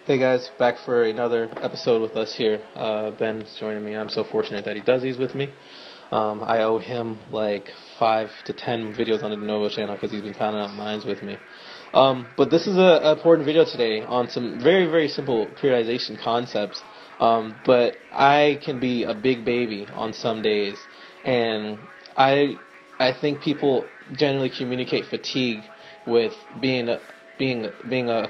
Hey guys, back for another episode with us here. Ben's joining me. I'm so fortunate that he does these with me. I owe him like 5 to 10 videos on the Novo channel because he's been pounding out mines with me. But this is an important video today on some very, very simple periodization concepts. But I can be a big baby on some days, and I think people generally communicate fatigue with being a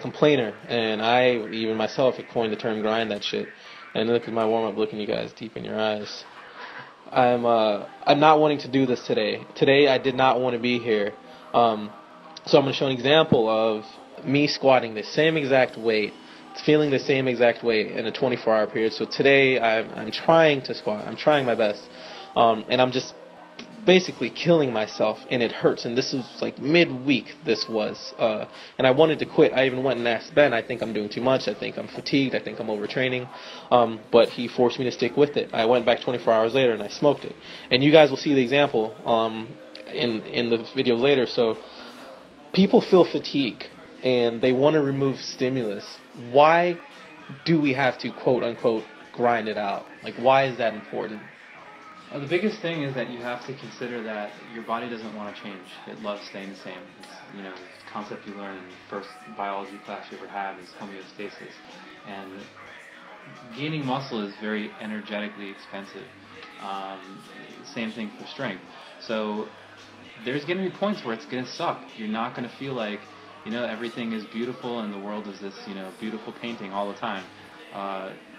complainer, and I even myself have coined the term grind that shit. And look at my warm up, looking you guys deep in your eyes. I'm not wanting to do this today. Today I did not want to be here. So I'm going to show an example of me squatting the same exact weight, feeling the same exact weight in a 24-hour period. So today I'm trying to squat. I'm trying my best, and I'm just basically killing myself, and it hurts. And this is like midweek. This was, and I wanted to quit. I even went and asked Ben. I think I'm doing too much. I think I'm fatigued. I think I'm overtraining. But he forced me to stick with it. I went back 24 hours later and I smoked it. And you guys will see the example in the video later. So people feel fatigue and they want to remove stimulus. Why do we have to quote unquote grind it out? Like, why is that important? The biggest thing is that you have to consider that your body doesn't want to change. It loves staying the same. It's, the concept you learn in the first biology class you ever had is homeostasis. And gaining muscle is very energetically expensive. Same thing for strength. So there's going to be points where it's going to suck. You're not going to feel like, everything is beautiful and the world is this, beautiful painting all the time.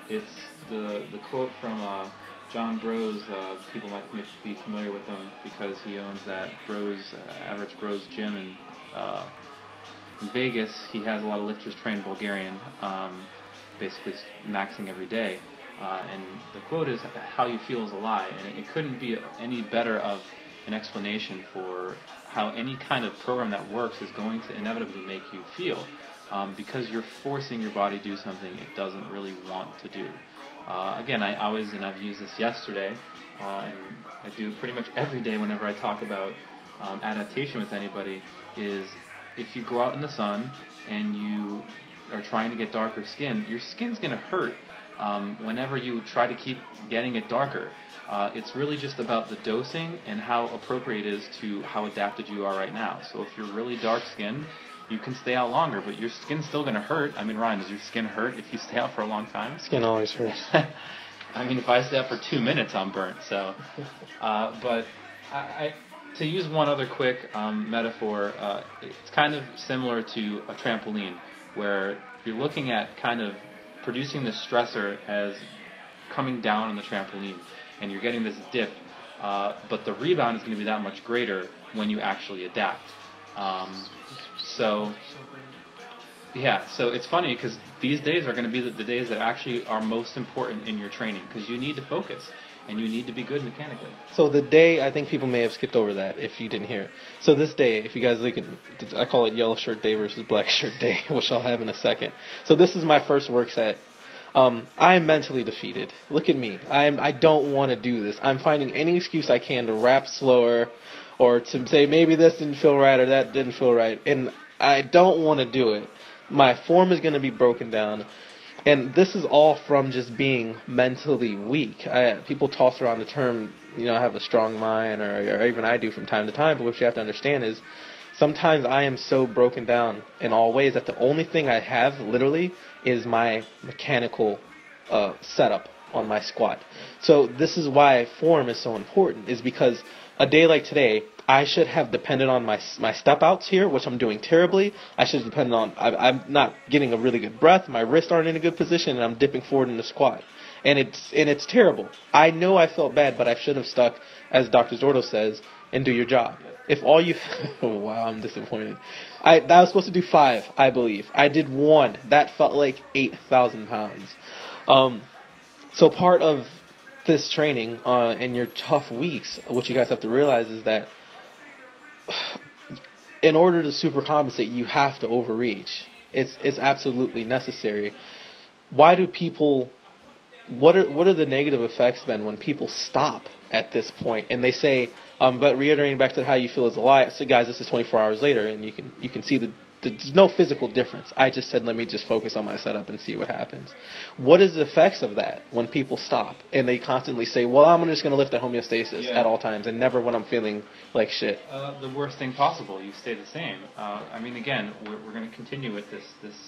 It's the quote from John Bros. People might be familiar with him because he owns that Average Bros gym in Vegas. He has a lot of lifters trained Bulgarian, basically maxing every day. And the quote is, "How you feel is a lie." And it couldn't be any better of an explanation for how any kind of program that works is going to inevitably make you feel, because you're forcing your body to do something it doesn't really want to do. Again, I've used this yesterday, and I do pretty much every day whenever I talk about adaptation with anybody, is if you go out in the sun and you are trying to get darker skin, your skin's going to hurt whenever you try to keep getting it darker. It's really just about the dosing and how appropriate it is to how adapted you are right now. So if you're really dark-skinned, you can stay out longer, but your skin's still going to hurt. I mean, Ryan, does your skin hurt if you stay out for a long time? Skin always hurts. I mean, if I stay out for 2 minutes, I'm burnt. So, but to use one other quick metaphor, it's kind of similar to a trampoline, where you're looking at kind of producing this stressor as coming down on the trampoline, and you're getting this dip, but the rebound is going to be that much greater when you actually adapt. So it's funny because these days are going to be the days that actually are most important in your training, because you need to focus and you need to be good mechanically. So the day, I think people may have skipped over that if you didn't hear it. So this day, if you guys look at, I call it yellow shirt day versus black shirt day, which I'll have in a second. So this is my first work set. I am mentally defeated. Look at me. I don't want to do this. I'm finding any excuse I can to rap slower, or to say maybe this didn't feel right or that didn't feel right, and I don't want to do it. My form is going to be broken down, and this is all from just being mentally weak. People toss around the term, I have a strong mind, or even I do from time to time, but what you have to understand is sometimes I am so broken down in all ways that the only thing I have, literally, is my mechanical setup on my squat. So this is why form is so important, is because a day like today, I should have depended on my step outs here, which I'm doing terribly. I should have depended on, I'm not getting a really good breath, my wrists aren't in a good position, and I'm dipping forward in the squat. And it's terrible. I know I felt bad, but I should have stuck, as Dr. Zordo says, and do your job. If all you, oh wow, I'm disappointed. I was supposed to do 5, I believe. I did 1. That felt like 8,000 pounds. So part of this training in your tough weeks, what you guys have to realize is that in order to supercompensate, you have to overreach. It's absolutely necessary. Why do people what are the negative effects then when people stop at this point and they say, but reiterating back to how you feel is a lie. So guys, this is 24 hours later, and you can see there's no physical difference. I just said, let me just focus on my setup and see what happens. What is the effects of that when people stop and they constantly say, well, I'm just going to lift at homeostasis at all times and never when I'm feeling like shit? The worst thing possible. You stay the same. I mean, again, we're going to continue with this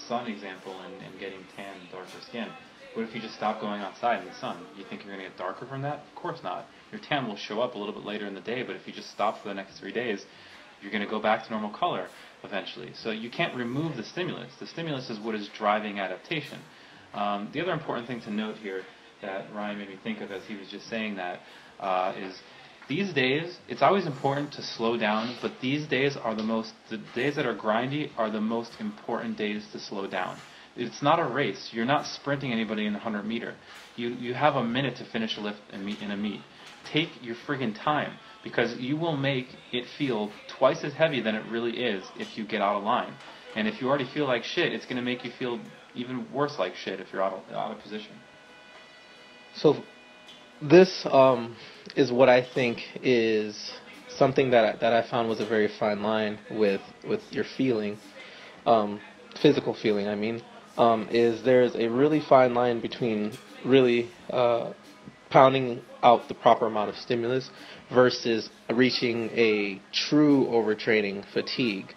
sun example and getting tan and darker skin. What if you just stop going outside in the sun? You think you're going to get darker from that? Of course not. Your tan will show up a little bit later in the day, but if you just stop for the next 3 days, you're going to go back to normal color eventually. So you can't remove the stimulus. The stimulus is what is driving adaptation. The other important thing to note here that Ryan made me think of as he was just saying that is these days, it's always important to slow down, but these days are the days that are grindy are the most important days to slow down. It's not a race. You're not sprinting anybody in the 100-meter. You have a minute to finish a lift in a meet. Take your friggin' time, because you will make it feel twice as heavy than it really is if you get out of line. And if you already feel like shit, it's going to make you feel even worse like shit if you're out of position. So this is what I think is something that I found was a very fine line with your feeling, physical feeling, I mean. Is there's a really fine line between really pounding out the proper amount of stimulus versus reaching a true overtraining fatigue.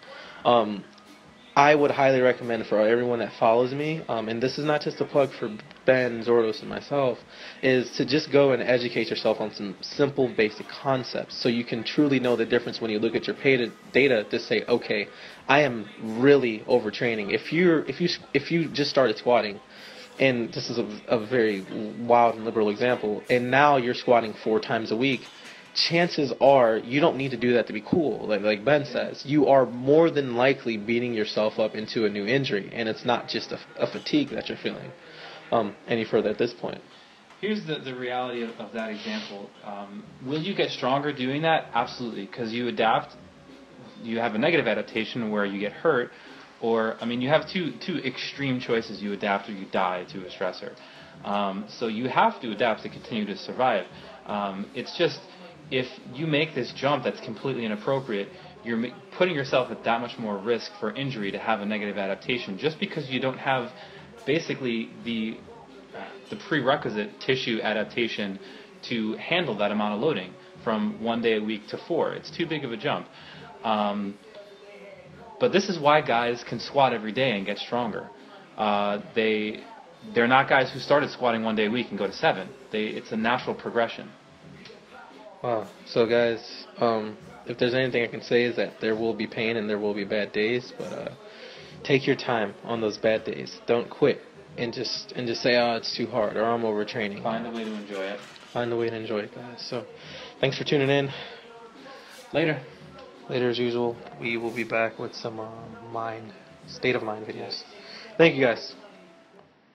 I would highly recommend for everyone that follows me, and this is not just a plug for Ben, Zordos, and myself, is to just go and educate yourself on some simple, basic concepts so you can truly know the difference when you look at your data to say, okay, I am really overtraining. If you just started squatting, and this is a very wild and liberal example, and now you're squatting 4 times a week, chances are you don't need to do that to be cool. Like Ben says, you are more than likely beating yourself up into a new injury, and it's not just a fatigue that you're feeling any further at this point. Here's the reality of that example. Will you get stronger doing that? Absolutely, because you adapt. You have a negative adaptation where you get hurt, or, I mean, you have two extreme choices. You adapt or you die to a stressor. So you have to adapt to continue to survive. It's just, if you make this jump that's completely inappropriate, you're putting yourself at that much more risk for injury to have a negative adaptation, just because you don't have basically the prerequisite tissue adaptation to handle that amount of loading from 1 day a week to 4. It's too big of a jump. But this is why guys can squat every day and get stronger. They're not guys who started squatting 1 day a week and go to 7. It's a natural progression. Wow. So guys, if there's anything I can say is that there will be pain and there will be bad days, but take your time on those bad days. Don't quit and just say, oh, it's too hard, or I'm overtraining. Find a way to enjoy it. Find a way to enjoy it, guys. So thanks for tuning in. Later as usual, we will be back with some state of mind videos. Thank you, guys.